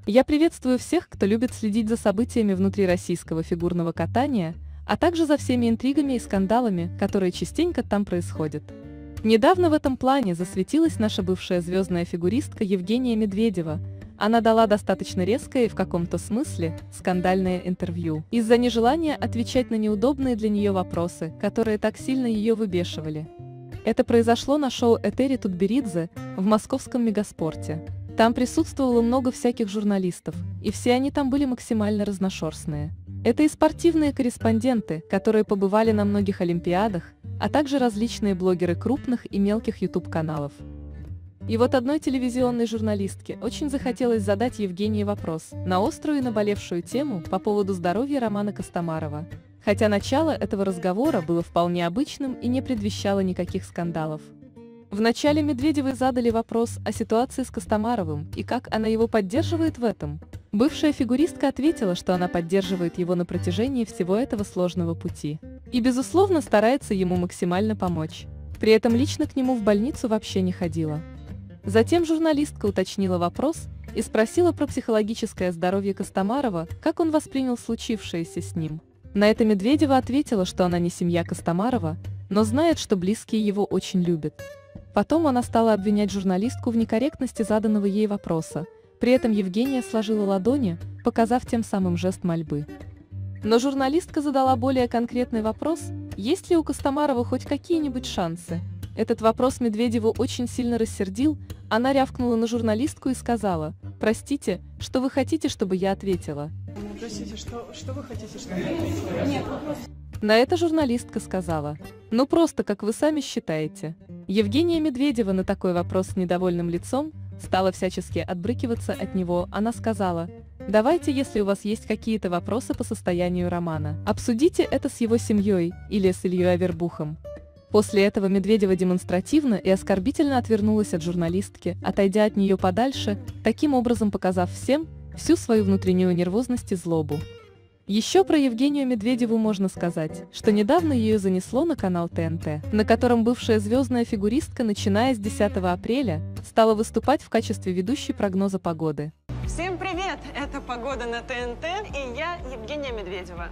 Я приветствую всех, кто любит следить за событиями внутри российского фигурного катания, а также за всеми интригами и скандалами, которые частенько там происходят. Недавно в этом плане засветилась наша бывшая звездная фигуристка Евгения Медведева. Она дала достаточно резкое и в каком-то смысле скандальное интервью из-за нежелания отвечать на неудобные для нее вопросы, которые так сильно ее выбешивали. Это произошло на шоу Этери Тутберидзе в московском Мегаспорте. Там присутствовало много всяких журналистов, и все они там были максимально разношерстные. Это и спортивные корреспонденты, которые побывали на многих олимпиадах, а также различные блогеры крупных и мелких YouTube-каналов. И вот одной телевизионной журналистке очень захотелось задать Евгении вопрос на острую и наболевшую тему по поводу здоровья Романа Костомарова, хотя начало этого разговора было вполне обычным и не предвещало никаких скандалов. Вначале Медведевой задали вопрос о ситуации с Костомаровым и как она его поддерживает в этом. Бывшая фигуристка ответила, что она поддерживает его на протяжении всего этого сложного пути и, безусловно, старается ему максимально помочь. При этом лично к нему в больницу вообще не ходила. Затем журналистка уточнила вопрос и спросила про психологическое здоровье Костомарова, как он воспринял случившееся с ним. На это Медведева ответила, что она не семья Костомарова, но знает, что близкие его очень любят. Потом она стала обвинять журналистку в некорректности заданного ей вопроса, при этом Евгения сложила ладони, показав тем самым жест мольбы. Но журналистка задала более конкретный вопрос, есть ли у Костомарова хоть какие-нибудь шансы. Этот вопрос Медведеву очень сильно рассердил, она рявкнула на журналистку и сказала: «Простите, что вы хотите, чтобы я ответила?» Простите, что вы хотите, чтобы я ответила? Нет, вопрос. На это журналистка сказала: «Ну просто, как вы сами считаете». Евгения Медведева на такой вопрос с недовольным лицом стала всячески отбрыкиваться от него. Она сказала: «Давайте, если у вас есть какие-то вопросы по состоянию Романа, обсудите это с его семьей или с Ильей Авербухом». После этого Медведева демонстративно и оскорбительно отвернулась от журналистки, отойдя от нее подальше, таким образом показав всем всю свою внутреннюю нервозность и злобу. Еще про Евгению Медведеву можно сказать, что недавно ее занесло на канал ТНТ, на котором бывшая звездная фигуристка, начиная с 10 апреля, стала выступать в качестве ведущей прогноза погоды. Всем привет! Это «Погода» на ТНТ, и я Евгения Медведева.